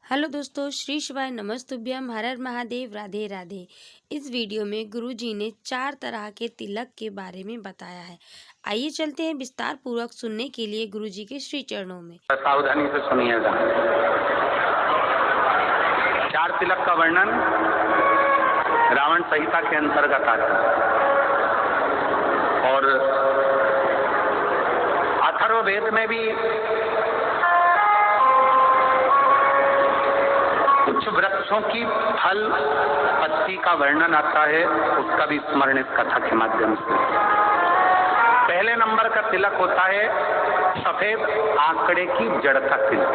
Hello दोस्तों, श्री शिवाय नमस्तुभ्यम, हर हर महादेव, राधे राधे। इस वीडियो में गुरुजी ने 4 तरह के तिलक के बारे में बताया है। आइए चलते हैं विस्तार पूर्वक सुनने के लिए गुरुजी के श्री चरणों में। सावधानी से सुनिएगा। 4 तिलक का वर्णन रावण संहिता के अंतर्गत आता है और अथर्ववेद में भी कुछ वृक्षों की फल पत्ती का वर्णन आता है, उसका भी स्मरण इस कथा के माध्यम से। पहले नंबर का तिलक होता है सफेद आंकड़े की जड़ का तिलक।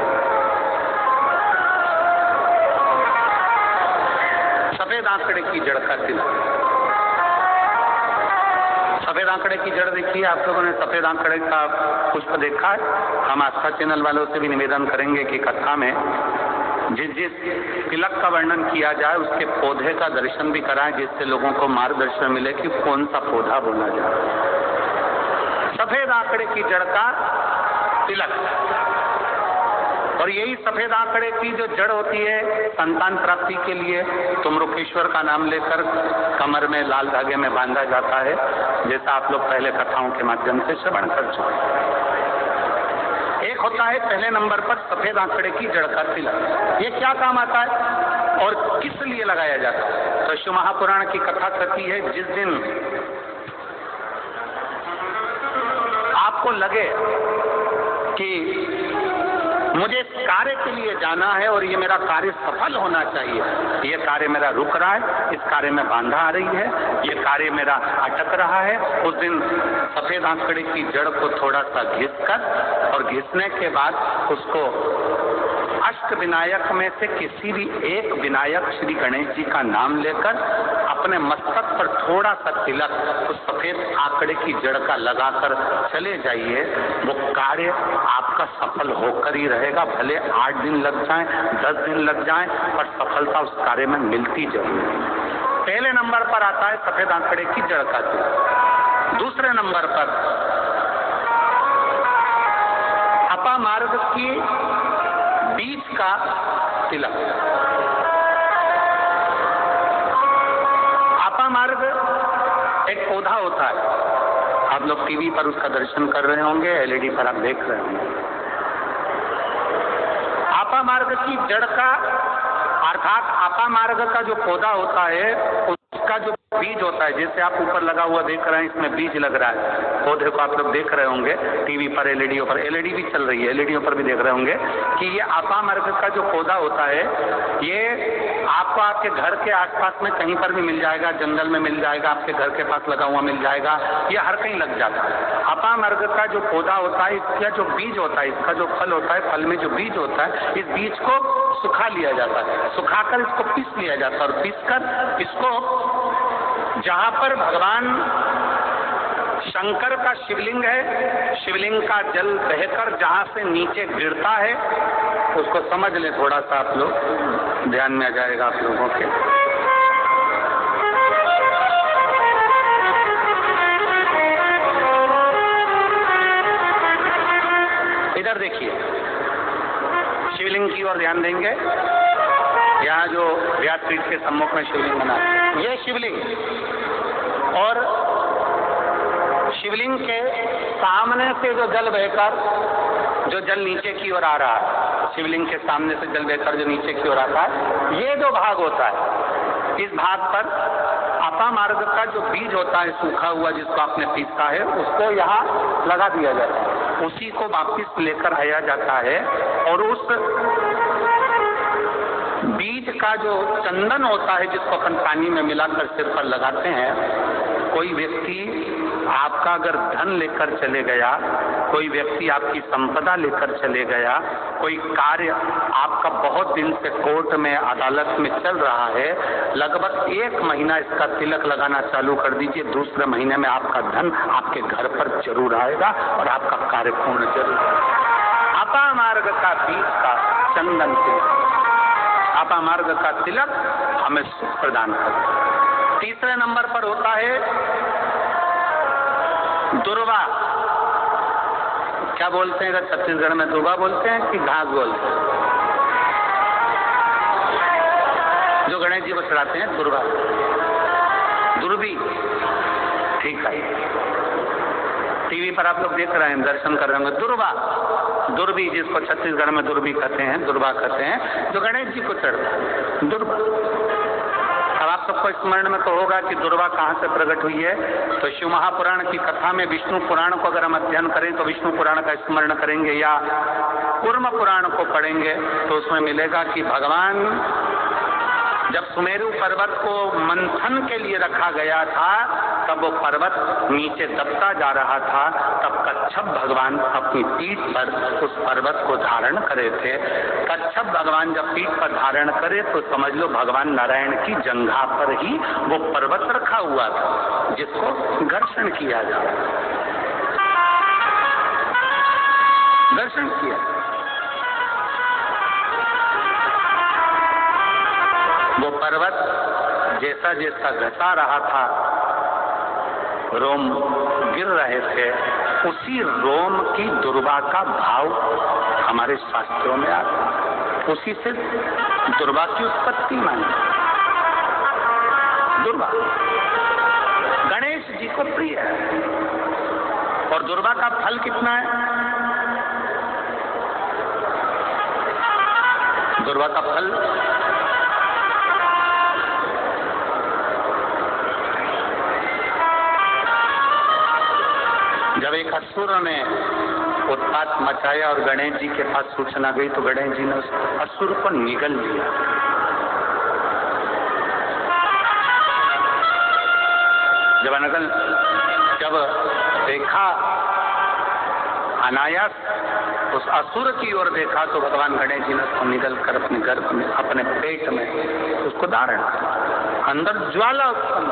सफेद आंकड़े की जड़ का तिलक। सफेद आंकड़े की जड़ देखिए, आप लोगों ने सफेद आंकड़े का पुष्प देखा है? हम आस्था चैनल वालों से भी निवेदन करेंगे कि कथा में जिस जिस तिलक का वर्णन किया जाए उसके पौधे का दर्शन भी कराएं, जिससे लोगों को मार्गदर्शन मिले कि कौन सा पौधा बोला जाए। सफेद आंकड़े की जड़ का तिलक, और यही सफेद आंकड़े की जो जड़ होती है संतान प्राप्ति के लिए तुमरुकेश्वर का नाम लेकर कमर में लाल धागे में बांधा जाता है, जैसा आप लोग पहले कथाओं के माध्यम से श्रवण कर चुके। एक होता है पहले नंबर पर सफेद आंकड़े की जड़ का तिलक। ये क्या काम आता है और किस लिए लगाया जाता है? तो शिव महापुराण की कथा कहती है, जिस दिन आपको लगे कि मुझे इस कार्य के लिए जाना है और ये मेरा कार्य सफल होना चाहिए, ये कार्य मेरा रुक रहा है, इस कार्य में बाधा आ रही है, ये कार्य मेरा अटक रहा है, उस दिन सफेद आंकड़े की जड़ को थोड़ा सा घिसकर और घिसने के बाद उसको अष्ट विनायक में से किसी भी एक विनायक श्री गणेश जी का नाम लेकर अपने मस्तक पर थोड़ा सा तिलक उस सफेद आंकड़े की जड़ का लगाकर चले जाइए। वो कार्य आपका सफल होकर ही रहेगा, भले 8 दिन लग जाएं, 10 दिन लग जाएं, पर सफलता उस कार्य में मिलती जरूर है। पहले नंबर पर आता है सफेद आंकड़े की जड़ का तिलक। दूसरे नंबर पर अपामार्ग की बीज का तिलक। अपामार्ग एक पौधा होता है, आप लोग टीवी पर उसका दर्शन कर रहे होंगे, एलईडी पर आप देख रहे होंगे। अपामार्ग की जड़ का अर्थात अपामार्ग का जो पौधा होता है उसका जो बीज होता है, जैसे आप ऊपर लगा हुआ देख रहे हैं, इसमें बीज लग रहा है, पौधे को आप लोग देख रहे होंगे टीवी पर, एलईडी पर, एलईडी भी चल रही है, एलईडी पर भी देख रहे होंगे कि ये अपामार्ग का जो पौधा होता है ये आपको आपके घर के आसपास में कहीं पर भी मिल जाएगा, जंगल में मिल जाएगा, आपके घर के पास लगा हुआ मिल जाएगा, ये हर कहीं लग जाता है। अपामार्ग का जो पौधा होता है, इसका जो बीज होता है, इसका जो फल होता है, फल में जो बीज होता है, इस बीज को सुखा लिया जाता है, सुखाकर इसको पीस लिया जाता है और पीसकर इसको जहां पर भगवान शंकर का शिवलिंग है, शिवलिंग का जल बहकर जहां से नीचे गिरता है, उसको समझ लें, थोड़ा सा आप लोग ध्यान में आ जाएगा आप लोगों के। इधर देखिए, शिवलिंग की ओर ध्यान देंगे। यहाँ जो व्यासपीठ के सम्मुख में शिवलिंग बना है, ये शिवलिंग, और शिवलिंग के सामने से जो जल बहकर जो जल नीचे की ओर आ रहा है, शिवलिंग के सामने से जल बहकर जो नीचे की ओर आता है, ये जो भाग होता है, इस भाग पर अपामार्ग का जो बीज होता है सूखा हुआ, जिसको आपने पीसा है, उसको यहाँ लगा दिया जाता है, उसी को वापिस लेकर आया जाता है और उस बीज का जो चंदन होता है, जिसको अपन पानी में मिलाकर सिर पर लगाते हैं, कोई व्यक्ति आपका अगर धन लेकर चले गया, कोई व्यक्ति आपकी संपदा लेकर चले गया, कोई कार्य आपका बहुत दिन से कोर्ट में अदालत में चल रहा है, लगभग 1 महीना इसका तिलक लगाना चालू कर दीजिए, दूसरे महीने में आपका धन आपके घर पर जरूर आएगा और आपका कार्य पूर्ण जरूर। अपामार्ग का बीज का चंदन तिलक, अपामार्ग का तिलक हमें सुख प्रदान करता है। तीसरे नंबर पर होता है दुर्वा। क्या बोलते हैं इधर छत्तीसगढ़ में? दुर्वा बोलते हैं कि घास बोलते हैं? गणेश जी को चढ़ाते हैं दुर्वा, दुर्बी, ठीक है। टीवी पर आप लोग देख रहे हैं, दर्शन कर रहे होंगे, दुर्वा, दुर्बी, जिसको छत्तीसगढ़ में दुर्बी कहते हैं, दुर्वा कहते हैं, जो गणेश जी को चढ़ता है, दुर्वा। अब आप सबको स्मरण में तो होगा कि दुर्वा कहाँ से प्रकट हुई है। तो शिव महापुराण की कथा में विष्णु पुराण को अगर हम अध्ययन करें तो विष्णु पुराण का स्मरण करेंगे या कूर्म पुराण को पढ़ेंगे तो उसमें मिलेगा कि भगवान जब सुमेरु पर्वत को मंथन के लिए रखा गया था, तब वो पर्वत नीचे दबता जा रहा था, तब कच्छप भगवान अपनी पीठ पर उस पर्वत को धारण करे थे। कच्छप भगवान जब पीठ पर धारण करे तो समझ लो भगवान नारायण की जंघा पर ही वो पर्वत रखा हुआ था, जिसको घर्षण किया जा रहा था, घर्षण किया। वो पर्वत जैसा जैसा घसा रहा था, रोम गिर रहे थे, उसी रोम की दुर्वा का भाव हमारे शास्त्रों में आता, उसी से दुर्वा की उत्पत्ति मानी। दुर्वा गणेश जी को प्रिय है। और दुर्वा का फल कितना है? दुर्वा का फल जब एक असुर ने उत्पात मचाया और गणेश जी के पास सूचना गई तो गणेश जी ने उस असुर को निगल लिया। जब देखा अनायास उस असुर की ओर देखा तो भगवान गणेश जी ने उसको निगल कर अपने गर्भ में, अपने पेट में उसको धारण किया। अंदर ज्वाला उत्पन्न।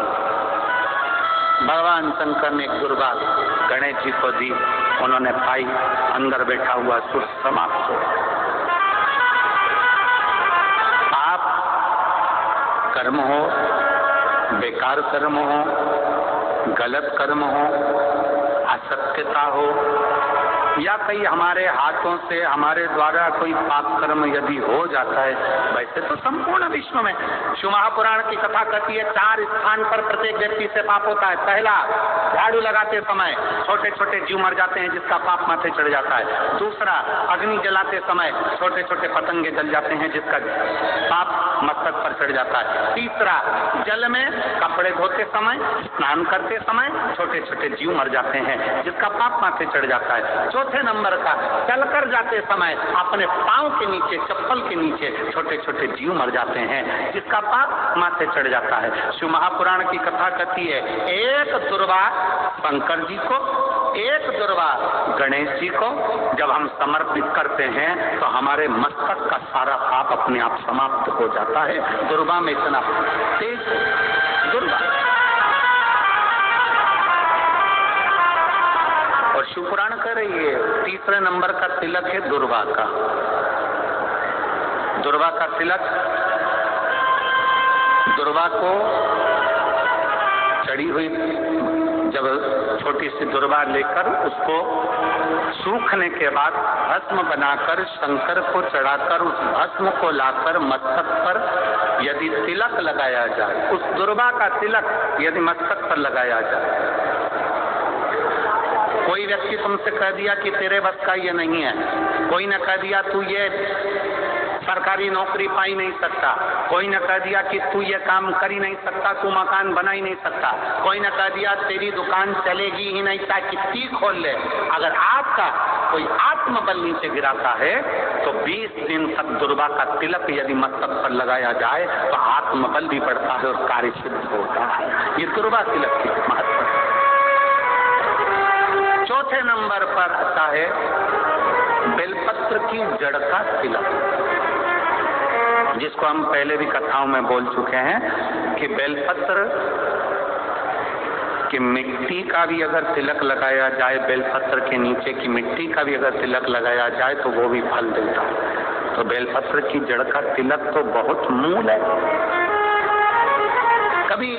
भगवान शंकर ने एक दुर्वा गणेश जी को दी, उन्होंने पाई, अंदर बैठा हुआ असुर समाप्त हो। पाप कर्म हो, बेकार कर्म हो, गलत कर्म हो, असत्यता हो, या कई हमारे हाथों से हमारे द्वारा कोई पाप कर्म यदि हो जाता है, वैसे तो संपूर्ण विश्व में शिव महापुराण की कथा कहती है 4 स्थान पर प्रत्येक व्यक्ति से पाप होता है। पहला, झाड़ू लगाते समय छोटे छोटे जीव मर जाते हैं जिसका पाप माथे चढ़ जाता है। दूसरा, अग्नि जलाते समय छोटे छोटे पतंगे जल जाते हैं जिसका पाप मस्तक पर चढ़ जाता है। तीसरा, जल में कपड़े धोते समय, स्नान करते समय छोटे छोटे जीव मर जाते हैं जिसका पाप माथे चढ़ जाता है। चौथे नंबर का, चलकर जाते समय अपने पांव के नीचे, चप्पल के नीचे छोटे छोटे जीव मर जाते हैं जिसका पाप माथे चढ़ जाता है। शिव महापुराण की कथा कहती है एक दुर्वा शंकर जी को, एक दुर्वा गणेश जी को जब हम समर्पित करते हैं तो हमारे मस्तक का सारा पाप अपने आप समाप्त हो जाता है। दुर्वा में इतना तेज दुर्वा। और शिव पुराण कह रही है तीसरे नंबर का तिलक है दुर्वा का। दुर्वा का तिलक, दुर्वा को चढ़ी हुई जब छोटी सी दुर्वा लेकर उसको सूखने के बाद भस्म बनाकर शंकर को चढ़ाकर उस भस्म को लाकर मस्तक पर यदि तिलक लगाया जाए, उस दुर्वा का तिलक यदि मस्तक पर लगाया जाए, कोई व्यक्ति तुमसे कह दिया कि तेरे बस का ये नहीं है, कोई ने कह दिया तू ये सरकारी नौकरी पा ही नहीं सकता, कोई ने कह दिया कि तू ये काम कर ही नहीं सकता, तू मकान बना ही नहीं सकता, कोई ने कह दिया तेरी दुकान चलेगी ही नहीं, चाहे कितनी खोल ले। अगर आपका कोई आत्मबल नीचे गिराता है तो 20 दिन तक दुर्वा का तिलक यदि मस्तक पर लगाया जाए तो आत्मबल भी बढ़ता है और कार्य सिद्ध होता है। ये दुर्वा तिलक की महत्व है। चौथे नंबर पर आता है बेलपत्र की जड़ का तिलक, जिसको हम पहले भी कथाओं में बोल चुके हैं कि बेलपत्र की मिट्टी का भी अगर तिलक लगाया जाए, बेलपत्र के नीचे की मिट्टी का भी अगर तिलक लगाया जाए तो वो भी फल देता है। तो बेलपत्र की जड़ का तिलक तो बहुत मूल है। कभी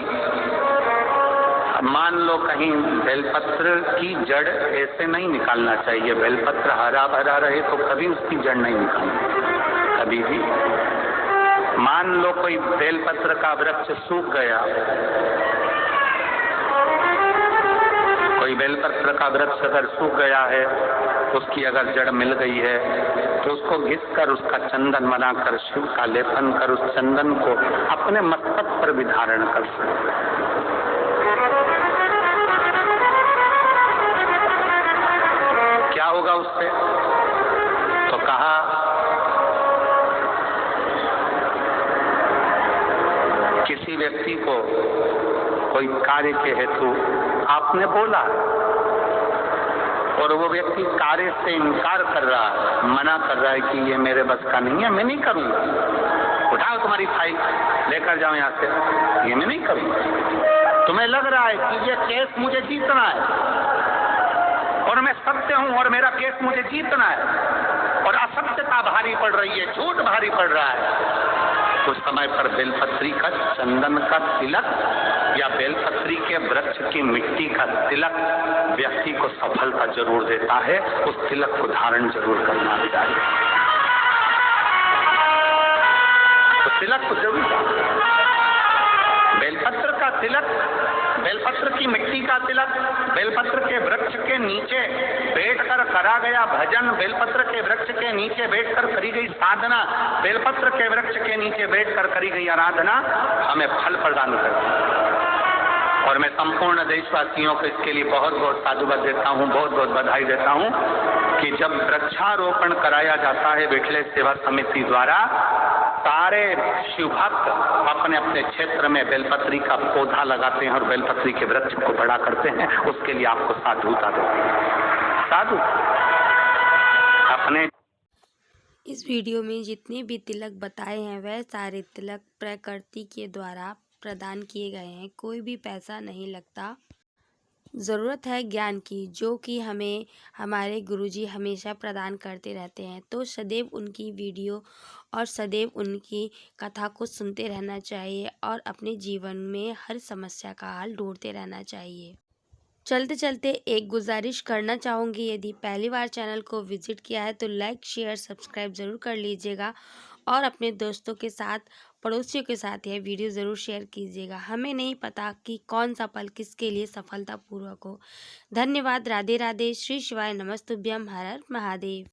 मान लो कहीं बेलपत्र की जड़ ऐसे नहीं निकालना चाहिए, बेलपत्र हरा भरा रहे तो कभी उसकी जड़ नहीं निकालनी, कभी भी मान लो कोई बेलपत्र का वृक्ष सूख गया, कोई बेलपत्र का वृक्ष अगर सूख गया है, उसकी अगर जड़ मिल गई है, तो उसको घिस कर उसका चंदन बनाकर शिव का लेपन कर उस चंदन को अपने मस्तक पर भी धारण कर सकते हैं। क्या होगा उससे? तो कहा किसी व्यक्ति को कोई कार्य के हेतु आपने बोला और वो व्यक्ति कार्य से इनकार कर रहा है, मना कर रहा है कि ये मेरे बस का नहीं है, मैं नहीं करूंगा, उठाओ तुम्हारी फाइल लेकर जाओ यहाँ से, ये मैं नहीं करूंगा। तुम्हें लग रहा है कि ये केस मुझे जीतना है और मैं सत्य हूं और मेरा केस मुझे जीतना है और असत्यता भारी पड़ रही है, झूठ भारी पड़ रहा है। उस समय पर बेलपत्री का चंदन का तिलक या बेलपत्री के वृक्ष की मिट्टी का तिलक व्यक्ति को सफलता जरूर देता है। उस तिलक को धारण जरूर करना चाहिए। तो तिलक को जरूर, बेलपत्र का तिलक, बेलपत्र की मिट्टी का तिलक, बेलपत्र के वृक्ष के नीचे बैठकर करा गया भजन, बेलपत्र के वृक्ष के नीचे बैठकर करी गई साधना, बेलपत्र के वृक्ष के नीचे बैठकर करी गई आराधना हमें फल प्रदान करती है। और मैं संपूर्ण देशवासियों को इसके लिए बहुत बहुत साधुवाद देता हूँ, बहुत बहुत बधाई देता हूँ कि जब वृक्षारोपण कराया जाता है बिठले सेवा समिति द्वारा, सारे शिव भक्त अपने अपने क्षेत्र में बेलपत्री का पौधा लगाते हैं और बेलपत्री के वृक्ष को बड़ा करते हैं। उसके लिए आपको साधुता देते हैं। साधु अपने इस वीडियो में जितने भी तिलक बताए हैं वह सारे तिलक प्रकृति के द्वारा प्रदान किए गए हैं। कोई भी पैसा नहीं लगता। ज़रूरत है ज्ञान की, जो कि हमें हमारे गुरुजी हमेशा प्रदान करते रहते हैं। तो सदैव उनकी वीडियो और सदैव उनकी कथा को सुनते रहना चाहिए और अपने जीवन में हर समस्या का हल ढूंढते रहना चाहिए। चलते चलते एक गुजारिश करना चाहूँगी, यदि पहली बार चैनल को विजिट किया है तो लाइक शेयर सब्सक्राइब ज़रूर कर लीजिएगा और अपने दोस्तों के साथ, पड़ोसियों के साथ यह वीडियो ज़रूर शेयर कीजिएगा। हमें नहीं पता कि कौन सा पल किसके लिए सफलतापूर्वक हो। धन्यवाद। राधे राधे। श्री शिवाय नमस्तुभ्यम। हर हर महादेव।